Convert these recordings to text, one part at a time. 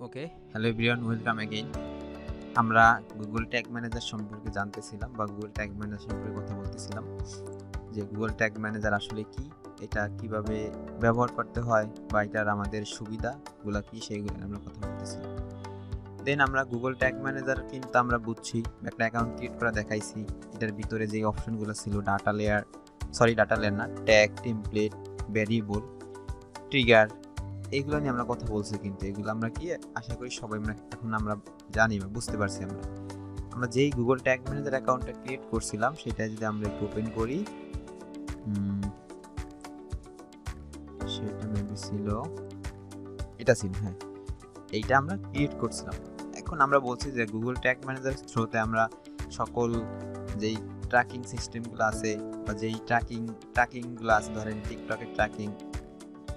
ওকে, hello everyone, welcome again. আমরা Google tag manager সম্পর্কে জানতেছিলাম বা গুগল ট্যাগ ম্যানেজার সম্পর্কে কথা বলতেছিলাম যে গুগল ট্যাগ ম্যানেজার আসলে কি, এটা কিভাবে ব্যবহার করতে হয় বা এটার আমাদের সুবিধাগুলো কি সেইগুলো আমরা কথা বলতেছিলাম। দেন আমরা গুগল ট্যাগ ম্যানেজার কিন্তু আমরা বুঝছি, একটা অ্যাকাউন্ট ক্রিয়েট করা দেখাইছি। এটার ভিতরে যে অপশনগুলো ছিল ডাটা লেয়ার না, ট্যাগ, টেমপ্লেট, ভ্যারিয়েবল, ট্রিগার, এইগুলো নিয়ে আমরা কথা বলছি। কিন্তু এগুলো আমরা কি আশা করি সবাই এখন আমরা জানি বা বুঝতে পারছি। আমরা যেই গুগল ট্যাগ ম্যানেজার অ্যাকাউন্টটা ক্রিয়েট করছিলাম সেটা যদি আমরা একটু ওপেন করি, সেটা মেবি ছিল, এটা ছিল, হ্যাঁ, এইটা আমরা ক্রিয়েট করছিলাম। এখন আমরা বলছি যে গুগল ট্যাগ ম্যানেজার থ্রুতে আমরা সকল যেই ট্র্যাকিং সিস্টেমগুলো আছে বা যেই ট্র্যাকিংগুলো আছে, ধরেন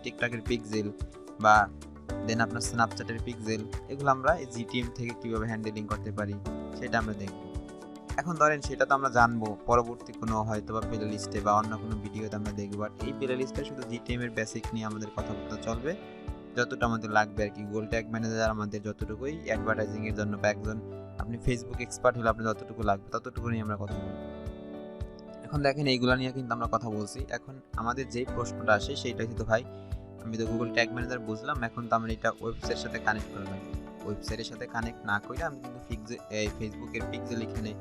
টিকটকের পিক্সেল বা দেন আপনার স্ন্যাপচ্যাটের পিক্সেল, এগুলো আমরা এই জিটিএম থেকে কিভাবে হ্যান্ডেলিং করতে পারি সেটা আমরা দেখব। এখন ধরেন সেটা তো আমরা জানবো পরবর্তী কোনো হয়তো বা প্লে লিস্টে বা অন্য কোনো ভিডিওতে আমরা দেখবো। বাট এই প্লে লিস্টে শুধু জিটিএম এর বেসিক নিয়ে আমাদের কথাবার্তা চলবে, যতটা আমাদের লাগবে আর কি। গুগল ট্যাগ ম্যানেজার আমাদের যতটুকুই অ্যাডভার্টাইজিং এর জন্য বা একজন আপনি ফেসবুক এক্সপার্ট হলে আপনার যতটুকু লাগবে ততটুকু নিয়ে আমরা কথা বলবো। এখন দেখেন এইগুলো নিয়ে কিন্তু আমরা কথা বলছি। এখন আমাদের যেই প্রশ্নটা আসে সেইটা কিন্তু ভাই, আমি তো গুগল ট্যাগ ম্যানেজার বুঝলাম, এখন তো আমরা এটা ওয়েবসাইটের সাথে কানেক্ট করে লাগবে। ওয়েবসাইটের সাথে কানেক্ট না করে আমি কিন্তু ফেসবুকের পিক্সেল এখানে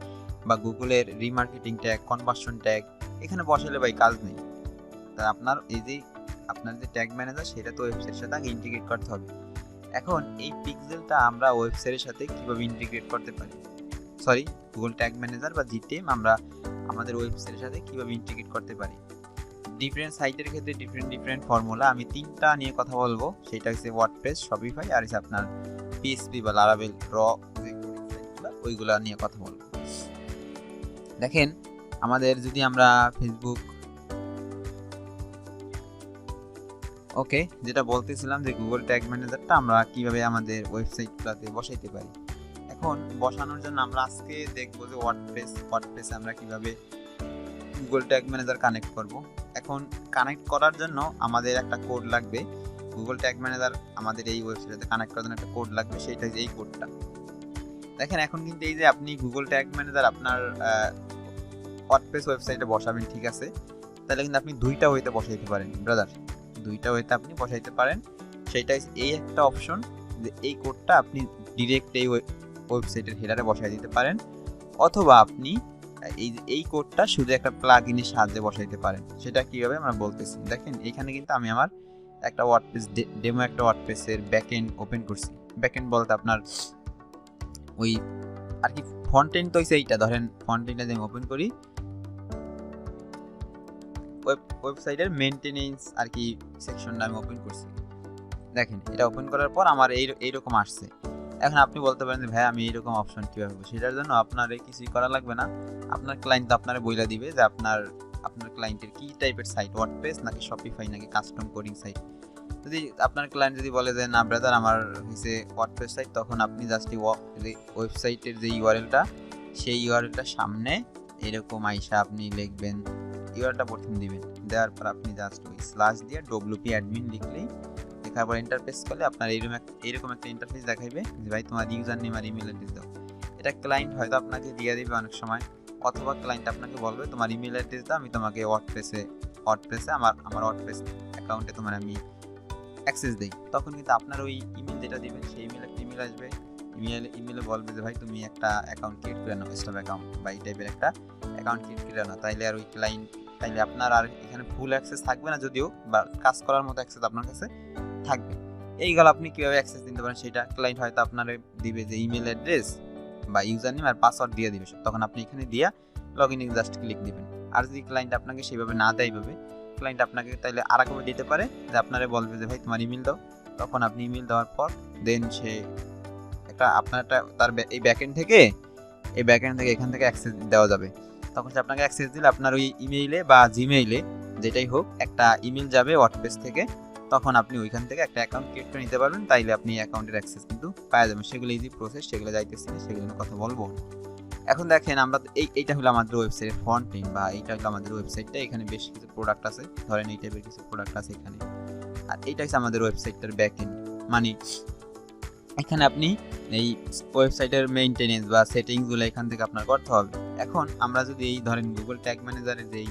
বা গুগলের রিমার্কেটিং ট্যাগ, কনভার্সন ট্যাগ এখানে বসালে ভাই কাজ নেই। তা আপনার যে ট্যাগ ম্যানেজার সেটা তো ওয়েবসাইটের সাথে আগে ইন্টিগ্রেট করতে হবে। এখন এই পিক্সেলটা আমরা ওয়েবসাইটের সাথে কিভাবে ইন্টিগ্রেট করতে পারি, সরি, গুগল ট্যাগ ম্যানেজার বা জিটিএম আমরা আমাদের ওয়েবসাইটের সাথে কিভাবে ইন্টিগ্রেট করতে পারি। ডিফারেন্ট সাইটের ক্ষেত্রে ডিফারেন্ট ফর্মুলা, আমি তিনটা নিয়ে কথা বলবো। সেটা হচ্ছে ওয়ার্ডপ্রেস, শপিফাই আর হচ্ছে আপনার পিএসপি বা লারাভেল ওইগুলা নিয়ে কথা বলবো। দেখেন আমাদের যদি আমরা ফেসবুক, ওকে, যেটা বলতেছিলাম যে গুগল ট্যাগ ম্যানেজারটা আমরা কিভাবে আমাদের ওয়েবসাইটগুলোতে বসাইতে পারি। এখন বসানোর জন্য আমরা আজকে দেখবো যে ওয়ার্ডপ্রেসে আমরা কিভাবে গুগল ট্যাগ ম্যানেজার কানেক্ট করব। এখন কানেক্ট করার জন্য আমাদের একটা কোড লাগবে। গুগল ট্যাগ ম্যানেজার আমাদের এই ওয়েবসাইটে কানেক্ট করার জন্য একটা কোড লাগবে, সেটা হচ্ছে এই কোডটা। দেখেন এখন কিন্তু এই যে আপনি গুগল ট্যাগ ম্যানেজার আপনার ওয়ার্ডপ্রেস ওয়েবসাইটে বসাবেন, ঠিক আছে, তাহলে কিন্তু আপনি দুইটা ওয়েতে বসাইতে পারেন ব্রাদার, দুইটা ওয়েতে আপনি বসাইতে পারেন। সেইটা হচ্ছে এই একটা অপশন যে এই কোডটা আপনি ডিরেক্ট এই ওয়েবসাইটের হেডারে বসাই দিতে পারেন, অথবা আপনি এই কোডটা শুধু একটা প্লাগইনের সাহায্যে বসাইতে পারেন। সেটা কিভাবে আমরা বলতেছি। দেখেন এখানে কিন্তু আমি আমার একটা ওয়ার্ডপ্রেস ডেমো একটা ওয়ার্ডপ্রেসের ব্যাকএন্ড ওপেন করছি। ব্যাকএন্ড বলতে আপনার ওই আর কি ফ্রন্ট এন্ড তো হইছে এইটা, ধরেন ফ্রন্ট এন্ডটা যদি আমি ওপেন করি, ওয়েবসাইটের মেইনটেনেন্স আর কি সেকশনটা আমি ওপেন করছি। দেখেন এটা ওপেন করার পর আমার এইরকম আসছে। এখন আপনি বলতে পারেন যে ভাই আমি এইরকম অপশন কীভাবে পাবো। সেটার জন্য আপনার কিছুই করা লাগবে না, আপনার ক্লায়েন্ট আপনারা বইলা দিবে যে আপনার ক্লায়েন্টের কি টাইপের সাইট, ওয়ার্ডপ্রেস নাকি শপিফাই নাকি কাস্টম কোডিং সাইট। যদি আপনার ক্লায়েন্ট যদি বলে যে না ব্রাদার আমার হচ্ছে ওয়ার্ডপ্রেস সাইট, তখন আপনি জাস্ট ওয়েবসাইটের যে ইউআরএলটা সেই ইউআরএলটার সামনে এরকম আইসা আপনি লিখবেন, ইউআরএলটা প্রথম দিবেন, দেওয়ার পর আপনি জাস্ট ওই স্ল্যাশ দিয়ে wp অ্যাডমিন লিখলেই, লেখার পর ইন্টারফেস করলে আপনার এইরকম একটা ইন্টারফেসে দেখাইবে যে ভাই তোমার ইউজার নেম আর ইমেল অ্যাড্রেস দাও। এটা ক্লায়েন্ট হয়তো আপনাকে দিয়ে দিবে অনেক সময়, অথবা ক্লায়েন্ট আপনাকে বলবে তোমার ইমেল অ্যাড্রেস দাও, আমি তোমাকে ওয়ার্ডপ্রেসে আমার ওয়ার্ডপ্রেস অ্যাকাউন্টে তোমার আমি অ্যাক্সেস দেই। তখন কিন্তু আপনার ওই ইমেল যেটা দিবেন সেই ইমেল আসবে, ইমেলে বলবে যে ভাই তুমি একটা অ্যাকাউন্ট ক্রিয়েট করে নাও, স্টপ অ্যাকাউন্ট বা এই টাইপের একটা অ্যাকাউন্ট ক্রিয়েট করে নাও। তাইলে আর ওই তাইলে আপনার আর এখানে ফুল অ্যাক্সেস থাকবে না, যদিও বা কাজ করার মতো অ্যাক্সেস আপনার কাছে থাকবে। এইগুলো আপনি কীভাবে অ্যাক্সেস দিতে পারেন সেটা ক্লায়েন্ট হয়তো আপনার দিবে যে ইমেল অ্যাড্রেস বা ইউজার নেম আর পাসওয়ার্ড দিয়ে দিবে, তখন আপনি এখানে দিয়া লগ ইনে জাস্ট ক্লিক দিবেন। আর যদি ক্লায়েন্ট আপনাকে সেভাবে না দেয় ভাবে, ক্লায়েন্ট আপনাকে তাইলে আরেকভাবে দিতে পারে যে আপনারে বলবে যে ভাই তোমার ইমেল দাও, তখন আপনি ইমেল দেওয়ার পর দেন সে আপনার তার এই ব্যাকএন্ড থেকে এখান থেকে অ্যাক্সেস দেওয়া যাবে। তখন সে আপনাকে অ্যাক্সেস দিলে আপনার ওই ইমেইলে বা জিমেইলে যেটাই হোক একটা ইমেল যাবে ওয়ার্ডপ্রেস থেকে, তখন আপনি ওইখান থেকে একটা অ্যাকাউন্ট ক্রিয়েট করে নিতে পারবেন। তাইলে আপনি অ্যাকাউন্টের অ্যাক্সেস কিন্তু পাওয়া যাবেন। সেগুলো ইজি প্রসেস, সেগুলো যাইতেছি না, সেগুলো নিয়ে কথা বলবো। এখন দেখেন আমরা এইটা হলো আমাদের ওয়েবসাইটের ফ্রন্ট এন্ড বা এইটা হলো আমাদের ওয়েবসাইটটা। এখানে বেশ কিছু প্রোডাক্ট আছে, ধরেন এই টাইপের কিছু প্রোডাক্ট আছে এখানে। আর এইটা হচ্ছে আমাদের ওয়েবসাইটটার ব্যাক এন্ড। মানে এখানে আপনি এই ওয়েবসাইটের মেইনটেনেন্স বা সেটিংসগুলো এখান থেকে আপনার করতে হবে। এখন আমরা যদি এই ধরেন গুগল ট্যাগ ম্যানেজারে যেই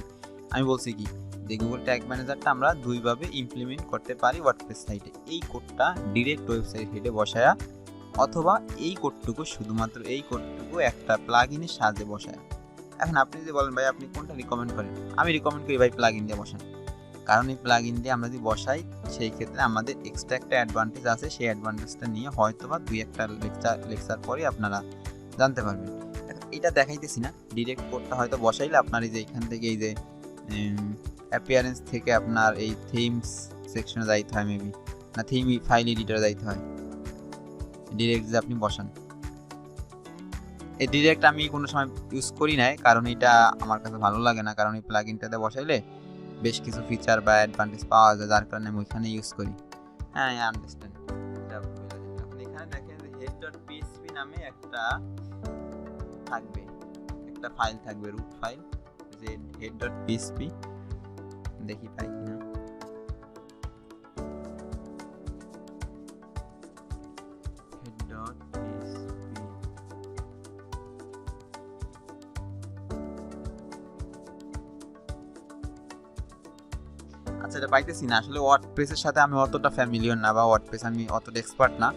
আমি বলছি কি যে গুগল ট্যাগ ম্যানেজারটা আমরা দুইভাবে ইমপ্লিমেন্ট করতে পারি ওয়ার্ডপ্রেস সাইটে। এই কোডটা ডিরেক্ট ওয়েবসাইট হেডে বসায়া অথবা এই কোডটুকু শুধুমাত্র এই কোডটুকু একটা প্লাগইনের সাহায্যে বসায়। এখন আপনি যদি বলেন ভাই আপনি কোনটা রিকমেন্ড করেন, আমি রিকমেন্ড করি ভাই প্লাগইন দিয়ে বসান। কারণ এই প্লাগইন দিয়ে আমরা যদি বসাই সেই ক্ষেত্রে আমাদের এক্সট্রা একটা অ্যাডভান্টেজ আছে, সেই অ্যাডভান্টেজটা নিয়ে হয়তো বা দুই একটা লেকচার পরে আপনারা জানতে পারবেন। এটা দেখাইতেছি না, ডিরেক্ট কোডটা হয়তো বসাইলে আপনার এই যে এখান থেকে এই যে অ্যাপিয়ারেন্স থেকে আপনার এই থিমস সেকশনে যাইতে হয়, মেবি না থিম ফাইল এডিটরে যাইতে হয়। ডিরেক্ট যে আপনি বসান, এই ডিরেক্ট আমি কোনো সময় ইউজ করি নাই, কারণ এটা আমার কাছে ভালো লাগে না, কারণ এই প্লাগইনটাতে বসাইলে বেশ কিছু ফিচার বা অ্যাডভান্টেজ পাওয়া যায়, যার কারণে আমি ওইখানে ইউজ করি। হ্যাঁ, আন্ডারস্ট্যান্ড। এখন এখানে দেখেন যে head.php নামে একটা থাকবে, একটা ফাইল থাকবে, রুট ফাইল, যে head.php দেখি পাই কিনা। আচ্ছা, এটা পাইতেছি না আসলে। ওয়ার্ডপ্রেসের সাথে আমি অতটা ফ্যামিলিয়ার না, বা ওয়ার্ডপ্রেস আমি অতটা এক্সপার্ট না।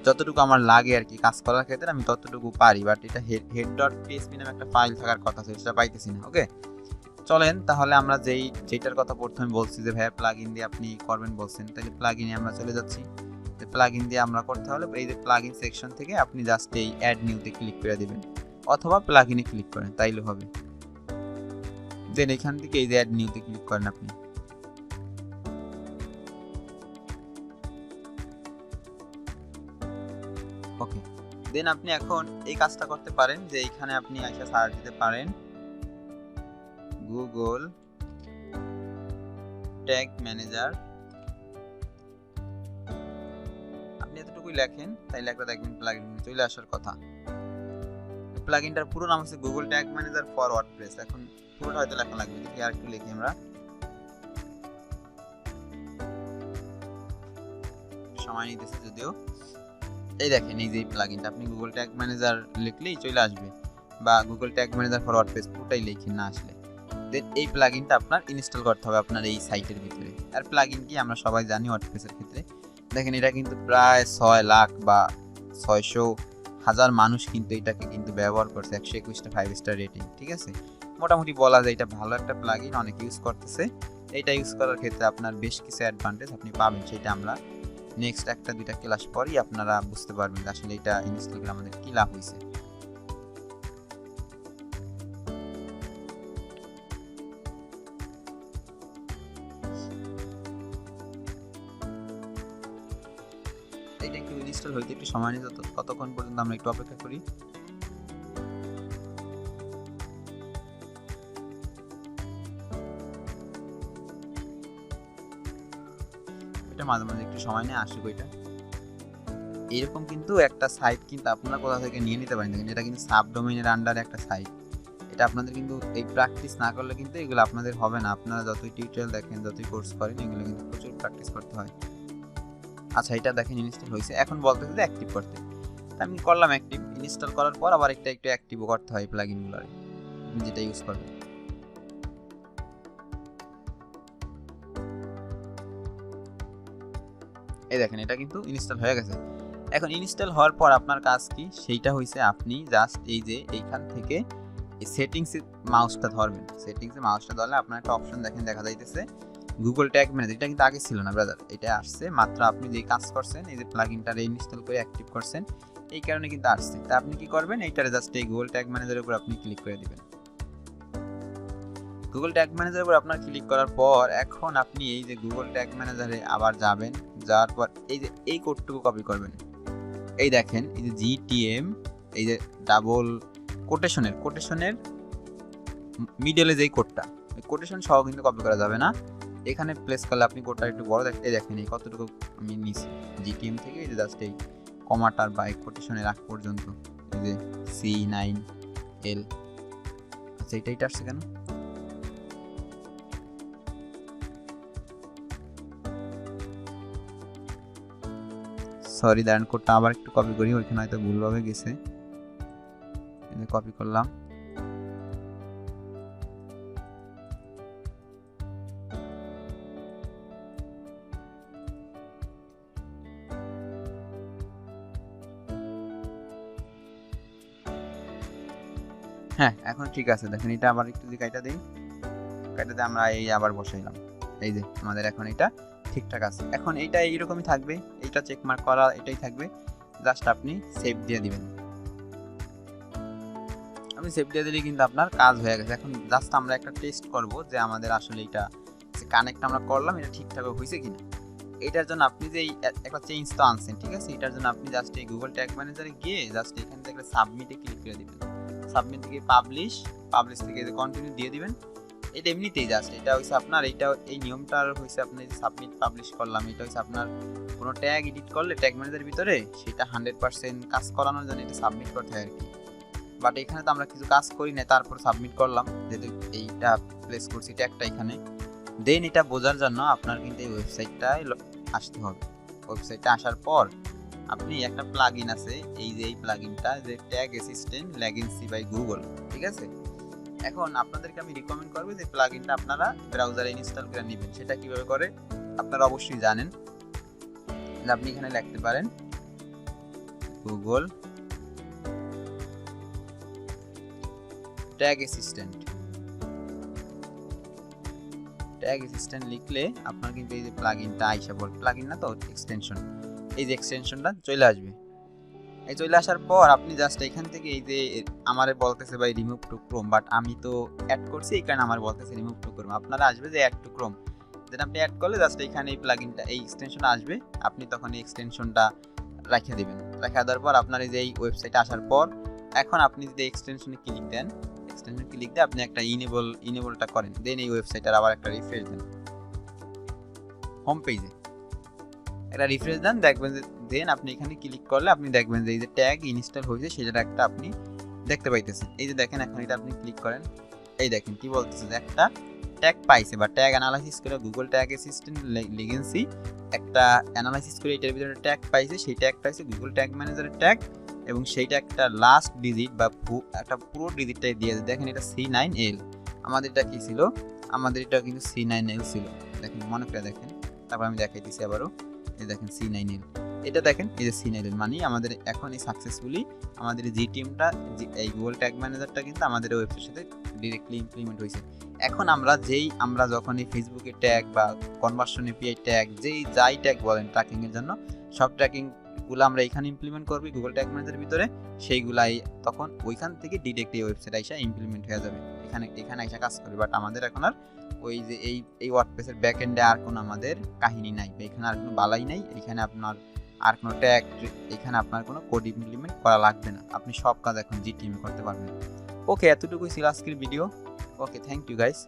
যতটুকু আমার লাগে আর কি কাজ করার ক্ষেত্রে আমি ততটুকু পারি, বাট এটা head.php নামে একটা ফাইল থাকার কথা, সেটা পাইতেছি না। ওকে, চলেন তাহলে আমরা যেটার কথা প্রথমে বলছি যে ভাইয়া প্লাগইন দিয়ে আপনি করবেন বলছেন, তাহলে প্লাগইনে আমরা চলে যাচ্ছি। তো প্লাগইন দিয়ে আমরা করতে হলে এই যে প্লাগইন সেকশন থেকে আপনি জাস্ট এই অ্যাড নিউতে ক্লিক করে দিবেন, অথবা প্লাগইনে ক্লিক করেন তাইলে হবে। দেন এখান থেকে এই যে অ্যাড নিউতে ক্লিক করেন আপনি। ওকে, দেন আপনি এখন এই কাজটা করতে পারেন যে এইখানে আপনি আইসা সার্চ দিতে পারেন গুগল ট্যাগ ম্যানেজার। আপনি এতটুকুই লেখেন, তাইলে একটা দেখবেন প্লাগইন চলে আসার কথা। প্লাগইনটার পুরো নাম হচ্ছে Google tag manager for WordPress. এখন পুরোটা হয়তো লেখা লাগবে, দেখি আর একটু লিখি আমরা, সময় নিতেছে যদিও। এই দেখেন এই যে প্লাগইনটা, আপনি গুগল ট্যাগ ম্যানেজার লিখলেই চলে আসবে, বা Google tag manager for WordPress পুরোটাই লিখি না আসলে। দেন এই প্লাগইনটা আপনার ইনস্টল করতে হবে আপনার এই সাইটের ভিতরে। আর প্লাগইন কি আমরা সবাই জানি ওয়ার্ডপ্রেসের ক্ষেত্রে, দেখেন এটা কিন্তু প্রায় 6 লাখ বা 600,000 মানুষ কিন্তু এটাকে কিন্তু ব্যবহার করছে, 121টা 5 স্টার রেটিং। ঠিক আছে, মোটামুটি বলা যায় এটা ভালো একটা প্লাগইন, অনেক ইউজ করতেছে। এটা ইউজ করার ক্ষেত্রে আপনার বেশ কিছু অ্যাডভান্টেজ আপনি পাবেন, সেটা আমরা নেক্সট একটা দুইটা ক্লাস পরই আপনারা বুঝতে পারবেন আসলে এটা ইনস্টল করে আমাদের কি লাভ হয়েছে। এটা একটু ইনস্টল হইতে একটু সময় নিতে, ততক্ষণ পর্যন্ত আমরা একটু অপেক্ষা করি। এটা মাঝে মাঝে একটু সময় নিয়ে আসুক। এটা এরকম কিন্তু একটা সাইট কিন্তু আপনারা কোথা থেকে নিয়ে নিতে পারেন, দেখেন এটা কিন্তু সাবডোমেইনের আন্ডারে একটা সাইট। এটা আপনাদের কিন্তু এই প্র্যাকটিস না করলে কিন্তু এগুলো আপনাদের হবে না। আপনারা যতই টিউটোরিয়াল দেখেন, যতই কোর্স করেন, এগুলো কিন্তু প্রচুর প্র্যাকটিস করতে হয়। আচ্ছা, এটা দেখেন ইনস্টল হয়েছে, এখন বলতেছে যে অ্যাক্টিভ করতে। আমি করলাম অ্যাক্টিভ। ইনস্টল করার পর আবার একটু অ্যাক্টিভও করতে হয় প্লাগইনগুলোরে, যেটা ইউজ করবেন। এই দেখেন এটা কিন্তু ইনস্টল হয়ে গেছে। এখন ইনস্টল হওয়ার পর আপনার কাজ কি, সেইটা হইছে আপনি জাস্ট এই যে এইখান থেকে এই সেটিংসে মাউসটা ধরবেন। সেটিংসে মাউসটা ধরলে আপনার একটা অপশন দেখেন দেখা যাইতেছে গুগল ট্যাগ ম্যানেজার। এটা কিন্তু আগে ছিল না ব্রাদার, এটা আসছে মাত্র আপনি যে কাজ করছেন, এই যে প্লাগইনটা ইনস্টল করে অ্যাক্টিভ করছেন, এই কারণে কিন্তু আসছে। তা আপনি কি করবেন, এইটারে জাস্ট এই গুগল ট্যাগ ম্যানেজারের উপর আপনি ক্লিক করে দিবেন। গুগল ট্যাগ ম্যানেজারের উপর আপনার ক্লিক করার পর এখন আপনি এই যে গুগল ট্যাগ ম্যানেজারে আবার যাবেন, যাওয়ার পর এই যে এই কোডটুকু কপি করবেন। এই দেখেন এই যে জিটিএম, এই যে ডাবল কোটেশনের মিডলে যেই কোডটা, কোটেশন সহ কিন্তু কপি করা যাবে না। এখানে প্লেস করলে আপনি কোডটা একটু বড় দেখতে, দেখেন এই কতটুকু আমি নিছি জিটিএম থেকে, এই যে জাস্ট এই কমাটার বা এই কোটেশনের আগ পর্যন্ত, এই যে C9L। আচ্ছা, এইটা আসছে কেন? সরি দাঁড়ান, কোডটা আবার একটু কপি করি, ওইখানে হয়তো ভুলভাবে গেছে। কপি করলাম, হ্যাঁ এখন ঠিক আছে। দেখেন এটা আবার একটু যদি কাইটা দিই, কাইটাতে আমরা এই আবার বসাইলাম, এই যে আমাদের এখন এটা ঠিকঠাক আছে। এখন এইটা এইরকমই থাকবে, এইটা চেকমার্ক করা এটাই থাকবে, জাস্ট আপনি সেভ দিয়ে দিবেন। আপনি সেভ দিয়ে দিলে কিন্তু আপনার কাজ হয়ে গেছে। এখন জাস্ট আমরা একটা টেস্ট করব যে আমাদের আসলে এটা কানেক্ট আমরা করলাম এটা ঠিকঠাক হয়েছে কিনা। এটার জন্য আপনি যে একটা চেঞ্জ তো আনছেন, ঠিক আছে, এটার জন্য আপনি জাস্ট এই গুগল ট্যাগ ম্যানেজারে গিয়ে জাস্ট এখান থেকে সাবমিটে ক্লিক করে দিবেন। সাবমিট থেকে পাবলিশ থেকে কন্টিনিউ দিয়ে দিবেন। এটা এমনিতেই জাস্ট এটা হচ্ছে আপনার এইটা এই নিয়মটা হচ্ছে আপনি যে সাবমিট পাবলিশ করলাম, এটা হচ্ছে আপনার কোনো ট্যাগ এডিট করলে ট্যাগ ম্যানেজারের ভিতরে সেটা 100% কাজ করানোর জন্য এটা সাবমিট করতে হয় আর কি। বাট এখানে তো আমরা কিছু কাজ করি না, তারপর সাবমিট করলাম, যেহেতু এইটা প্লেস করছি ট্যাগটা এখানে। দেন এটা বোঝার জন্য আপনার কিন্তু এই ওয়েবসাইটটায় আসতে হবে। ওয়েবসাইটে আসার পর আপনি একটা প্লাগইন আছে, এই যে এই প্লাগইনটা যে ট্যাগ অ্যাসিস্ট্যান্ট লেগেন্সি বাই গুগল, ঠিক আছে। এখন আপনাদেরকে আমি রিকমেন্ড করব যে প্লাগইনটা আপনারা ব্রাউজারে ইনস্টল করে নেবেন। সেটা কিভাবে করে আপনারা অবশ্যই জানেন। আপনি এখানে লিখতে পারেন Google tag assistant. Tag assistant লিখলে আপনার কিন্তু এই যে প্লাগইনটা আইসা পড়বে, প্লাগইন না তো এক্সটেনশন, এই যে এক্সটেনশনটা চলে আসবে। এই চলে আসার পর আপনি জাস্ট এখান থেকে এই যে আমারে বলতেছে ভাই রিমুভ টু ক্রোম, বাট আমি তো অ্যাড করছি এই কারণে আমার বলতেছে রিমুভ টু ক্রোম। আপনারা আসবে যে অ্যাড টু ক্রোম, দেন আপনি অ্যাড করলে জাস্ট এখানে এই প্লাগইনটা এই এক্সটেনশনটা আসবে, আপনি তখন এই এক্সটেনশনটা রেখে দিবেন। রেখে দেওয়ার পর আপনার এই যে এই ওয়েবসাইটে আসার পর এখন আপনি যদি এক্সটেনশনে ক্লিক দেন, এক্সটেনশন ক্লিক দিয়ে আপনি একটা ইনেবলটা করেন, দেন এই ওয়েবসাইটের আবার একটা রিফ্রেশ দেন, হোম পেজে একটা রিফ্রেশ দেন, দেখবেন যে দেন আপনি এখানে ক্লিক করলে আপনি দেখবেন যে এই যে ট্যাগ ইনস্টল হয়েছে সেটা একটা আপনি দেখতে পাইতেছেন। এই যে দেখেন এখন এটা আপনি ক্লিক করেন, এই দেখেন কি বলতেছে যে একটা ট্যাগ পাইছে বা ট্যাগ অ্যানালাইসিস করে গুগল ট্যাগ অ্যাসিস্ট্যান্ট লেগেন্সি একটা অ্যানালাইসিস করে এটার ভিতরে ট্যাগ পাইছে, সেই ট্যাগটা হচ্ছে গুগল ট্যাগ ম্যানেজারের ট্যাগ, এবং সেইটা একটা লাস্ট ডিজিট বা একটা পুরো ডিজিটটাই দিয়ে দেখেন এটা C9L। আমাদের এটা কি ছিল, আমাদের এটা কিন্তু C9L ছিল, দেখেন মনে করে দেখেন, তারপর আমি দেখাই দিচ্ছি আবারও, এই দেখেন C9L, এটা দেখেন এই যে C9L মানে আমাদের এখন এই সাকসেসফুলি আমাদের জি টিমটা এই গুগল ট্যাগ ম্যানেজারটা কিন্তু আমাদের ওয়েবসাইটের সাথে ডিরেক্টলি ইমপ্লিমেন্ট হয়েছে। এখন আমরা যখন এই ফেসবুকে ট্যাগ বা কনভার্সন এপিআই ট্যাগ যাই ট্যাগ বলেন ট্র্যাকিংয়ের জন্য, সব ট্র্যাকিংগুলো আমরা এখানে ইমপ্লিমেন্ট করবি গুগল ট্যাগ ম্যানেজারের ভিতরে, সেইগুলাই তখন ওইখান থেকে ডিরেক্ট এই ওয়েবসাইট আইসা ইমপ্লিমেন্ট হয়ে যাবে, এখানে আইসা কাজ করবে। বাট আমাদের এখন আর ওই যে এই ওয়ার্ডপ্রেসের ব্যাক এন্ডে আর কোনো আমাদের কাহিনী নাই, এখানে আর কোনো বালাই নাই, এখানে আপনার আর কোনো ট্যাগ, এখানে আপনার কোনো কোড ইমপ্লিমেন্ট করা লাগবে না, আপনি সব কাজ এখন জিটিএমে করতে পারবেন। ওকে, এতটুকুই ছিল আজকের video. Okay, thank you guys.